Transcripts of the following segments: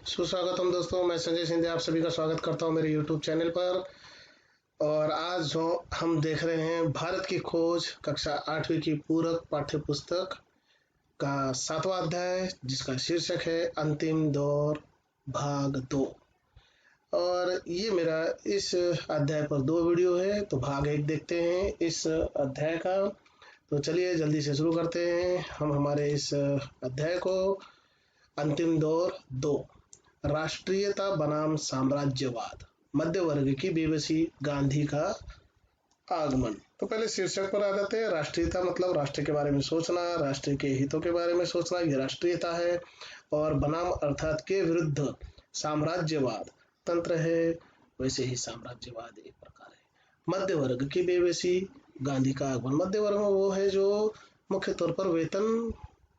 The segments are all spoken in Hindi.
सुस्वागतम दोस्तों, मैं संजय सिंधे आप सभी का स्वागत करता हूं मेरे YouTube चैनल पर। और आज जो हम देख रहे हैं भारत की खोज कक्षा 8वीं की पूरक पाठ्य पुस्तक का 7वां अध्याय, जिसका शीर्षक है अंतिम दौर भाग 2। और ये मेरा इस अध्याय पर 2 वीडियो है, तो भाग 1 देखते हैं इस अध्याय का। तो चलिए जल्दी से शुरू करते हैं हम हमारे इस अध्याय को। अंतिम दौर 2, राष्ट्रीयता बनाम साम्राज्यवाद, मध्य वर्ग की बेबसी, गांधी का आगमन। तो पहले शीर्षक पर आ जाते हैं। राष्ट्रीयता मतलब राष्ट्र के बारे में सोचना, राष्ट्र के हितों के बारे में सोचना, ये राष्ट्रीयता है। और बनाम अर्थात के विरुद्ध साम्राज्यवाद, तंत्र है वैसे ही साम्राज्यवाद एक प्रकार है। मध्य वर्ग की बेबसी, गांधी का आगमन। मध्य वर्ग में वो है जो मुख्य तौर पर वेतन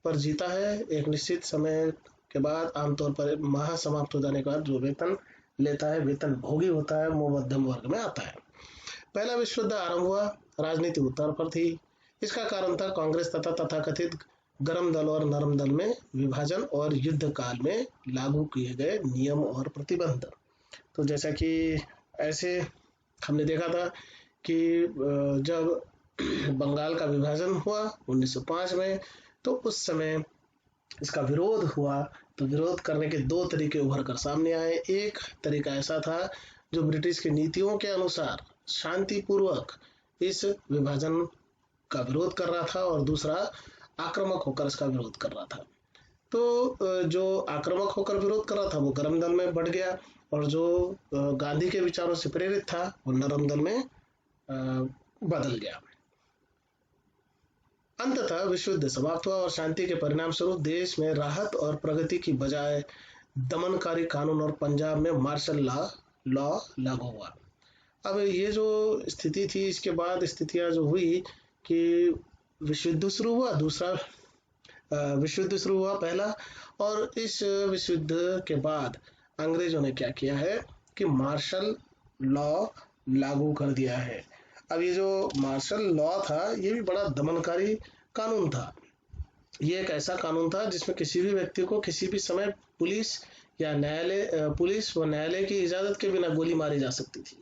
पर जीता है। एक निश्चित समय के बाद, आमतौर पर माह समाप्त हो जाने के बाद जो वेतन लेता है, वेतन भोगी होता है, वो मध्यम वर्ग में आता है। पहला विश्व युद्ध आरंभ हुआ, राजनीति उत्तर पर थी। इसका कारण था कांग्रेस तथा तथाकथित गर्म दल और नरम दल में विभाजन और युद्ध काल में लागू किए गए नियम और प्रतिबंध। तो जैसा कि ऐसे हमने देखा था कि जब बंगाल का विभाजन हुआ 1905 में, तो उस समय इसका विरोध हुआ। तो विरोध करने के 2 तरीके उभर कर सामने आए। एक तरीका ऐसा था जो ब्रिटिश की नीतियों के अनुसार शांतिपूर्वक इस विभाजन का विरोध कर रहा था, और दूसरा आक्रामक होकर इसका विरोध कर रहा था। तो जो आक्रामक होकर विरोध कर रहा था वो गर्म दल में बढ़ गया, और जो गांधी के विचारों से प्रेरित था वो नरम दल में बदल गया। अंततः विश्व युद्ध समाप्त हुआ और शांति के परिणाम स्वरूप देश में राहत और प्रगति की बजाय दमनकारी कानून और पंजाब में मार्शल लॉ लागू हुआ। अब ये जो स्थिति थी, इसके बाद स्थितियां जो हुई कि विश्व युद्ध शुरू हुआ, विश्व युद्ध शुरू हुआ पहला। और इस विश्व युद्ध के बाद अंग्रेजों ने क्या किया है कि मार्शल लॉ लागू कर दिया है। अब ये जो मार्शल लॉ था, ये भी बड़ा दमनकारी कानून था। ये एक ऐसा कानून था जिसमें किसी भी व्यक्ति को किसी भी समय पुलिस व न्यायालय की इजाजत के बिना गोली मारी जा सकती थी।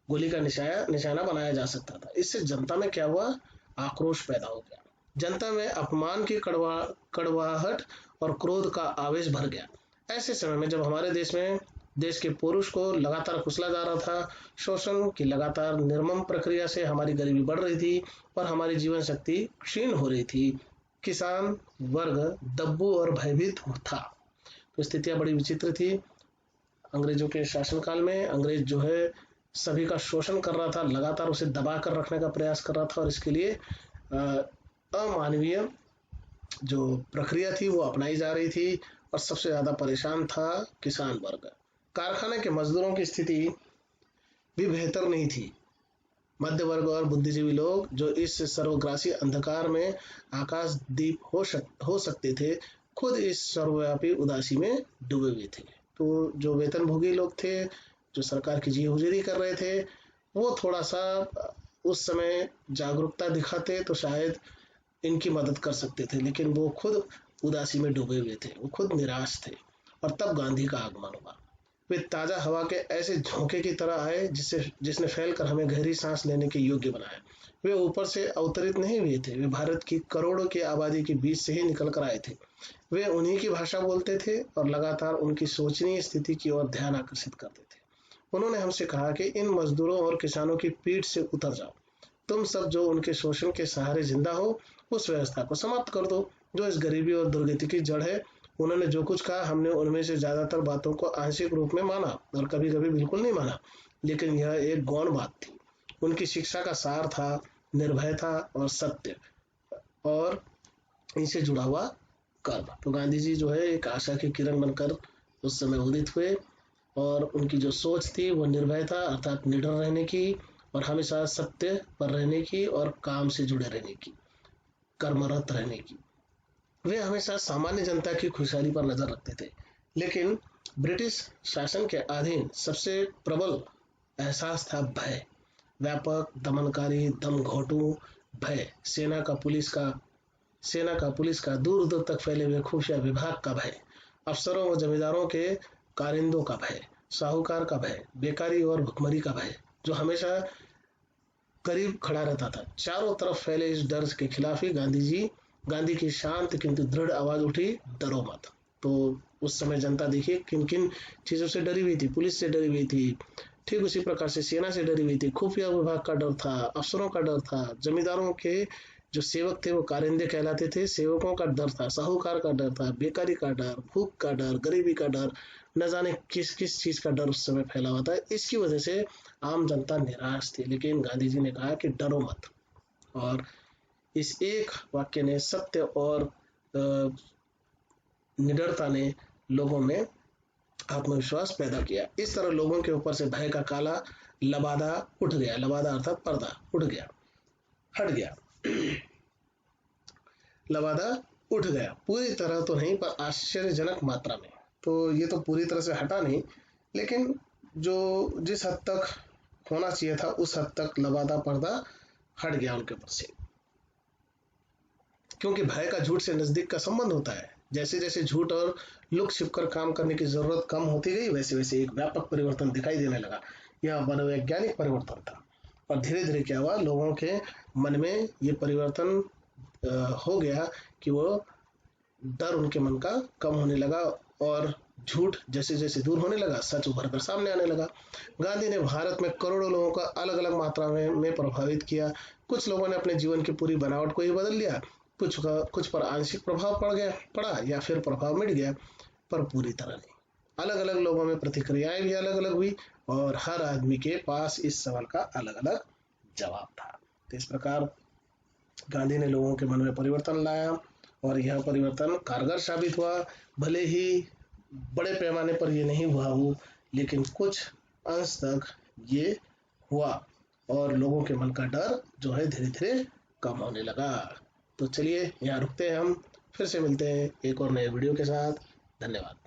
गोली का निशाना बनाया जा सकता था। इससे जनता में क्या हुआ, आक्रोश पैदा हो गया। जनता में अपमान की कड़वाहट और क्रोध का आवेश भर गया। ऐसे समय में जब हमारे देश के पुरुष को लगातार कुचला जा रहा था, शोषण की लगातार निर्मम प्रक्रिया से हमारी गरीबी बढ़ रही थी और हमारी जीवन शक्ति क्षीण हो रही थी, किसान वर्ग दब्बू और भयभीत था। तो स्थितियां बड़ी विचित्र थी। अंग्रेजों के शासनकाल में अंग्रेज जो है सभी का शोषण कर रहा था, लगातार उसे दबा कर रखने का प्रयास कर रहा था, और इसके लिए अमानवीय जो प्रक्रिया थी वो अपनाई जा रही थी। और सबसे ज्यादा परेशान था किसान वर्ग। कारखाने के मजदूरों की स्थिति भी बेहतर नहीं थी। मध्य वर्ग और बुद्धिजीवी लोग जो इस सर्वग्रासी अंधकार में आकाशदीप हो सकते थे, खुद इस सर्वव्यापी उदासी में डूबे हुए थे। तो जो वेतनभोगी लोग थे, जो सरकार की जी हुजूरी कर रहे थे, वो थोड़ा सा उस समय जागरूकता दिखाते तो शायद इनकी मदद कर सकते थे, लेकिन वो खुद उदासी में डूबे हुए थे, वो खुद निराश थे। और तब गांधी का आगमन हुआ। वे ताजा हवा के ऐसे झोंके की तरह आए जिसने फैलकर हमें गहरी सांस लेने के योग्य बनाया। वे ऊपर से अवतरित नहीं हुए थे, वे भारत की करोड़ों की आबादी के बीच से ही निकल कर आए थे। वे उन्हीं की भाषा बोलते थे और लगातार उनकी शोचनीय स्थिति की ओर ध्यान आकर्षित करते थे। उन्होंने हमसे कहा कि इन मजदूरों और किसानों की पीठ से उतर जाओ। तुम सब जो उनके शोषण के सहारे जिंदा हो, उस व्यवस्था को समाप्त कर दो जो इस गरीबी और दुर्गति की जड़ है। उन्होंने जो कुछ कहा, हमने उनमें से ज्यादातर बातों को आंशिक रूप में माना और कभी कभी बिल्कुल नहीं माना, लेकिन यह एक गौण बात थी। उनकी शिक्षा का सार था निर्भयता और सत्य, और इनसे जुड़ा हुआ कर्म। तो गांधी जी जो है एक आशा की किरण बनकर उस समय उदित हुए, और उनकी जो सोच थी वो निर्भयता अर्थात निडर रहने की, और हमेशा सत्य पर रहने की, और काम से जुड़े रहने की, कर्मरत रहने की। वे हमेशा सामान्य जनता की खुशहाली पर नजर रखते थे, लेकिन ब्रिटिश शासन के अधीन सबसे प्रबल एहसास था भय। व्यापक दमनकारी दमघोटू भय, सेना का पुलिस का दूर दूर तक फैले हुए खुफिया विभाग का भय, अफसरों व जमींदारों के कारिंदों का भय, साहूकार का भय, बेकारी और भुखमरी का भय जो हमेशा करीब खड़ा रहता था। चारों तरफ फैले इस डर के खिलाफ ही गांधी की शांत किंतु दृढ़ आवाज उठी, डरो मत। तो उस समय जनता देखिए किन किन चीजों से डरी हुई थी। पुलिस से डरी हुई थी, ठीक उसी प्रकार से सेना से डरी हुई थी, खुफिया विभाग का डर था, अफसरों का डर था, जमींदारों के जो सेवक थे वो कारिंदे कहलाते थे, सेवकों का डर था, साहूकार का डर था, बेकारी का डर, भूख का डर, गरीबी का डर, न जाने किस किस चीज का डर उस समय फैला हुआ था। इसकी वजह से आम जनता निराश थी, लेकिन गांधी जी ने कहा कि डरो मत। और इस एक वाक्य ने सत्य और निडरता ने लोगों में आत्मविश्वास पैदा किया। इस तरह लोगों के ऊपर से भय का काला लबादा उठ गया। लबादा अर्थात पर्दा उठ गया, हट गया। लबादा उठ गया, पूरी तरह तो नहीं पर आश्चर्यजनक मात्रा में। तो ये तो पूरी तरह से हटा नहीं, लेकिन जो जिस हद तक होना चाहिए था उस हद तक लबादा पर्दा हट गया उनके ऊपर से। क्योंकि भय का झूठ से नजदीक का संबंध होता है। जैसे जैसे झूठ और लुक छिप कर काम करने की जरूरत कम होती गई, वैसे वैसे एक व्यापक परिवर्तन दिखाई देने लगा। यह मनोवैज्ञानिक परिवर्तन था। और धीरे धीरे क्या हुआ, लोगों के मन में ये परिवर्तन हो गया कि वो डर उनके मन का कम होने लगा और झूठ जैसे जैसे दूर होने लगा, सच उभर कर सामने आने लगा। गांधी ने भारत में करोड़ों लोगों का अलग अलग मात्रा में प्रभावित किया। कुछ लोगों ने अपने जीवन की पूरी बनावट को ही बदल लिया, कुछ पर आंशिक प्रभाव पड़ा या फिर प्रभाव मिट गया, पर पूरी तरह नहीं। अलग अलग लोगों में प्रतिक्रियाएं भी अलग अलग हुई और हर आदमी के पास इस सवाल का अलग अलग जवाब था। तो इस प्रकार गांधी ने लोगों के मन में परिवर्तन लाया और यह परिवर्तन कारगर साबित हुआ। भले ही बड़े पैमाने पर ये नहीं हुआ हो, लेकिन कुछ अंश तक ये हुआ और लोगों के मन का डर जो है धीरे धीरे कम होने लगा। तो चलिए यहाँ रुकते हैं, हम फिर से मिलते हैं एक और नए वीडियो के साथ। धन्यवाद।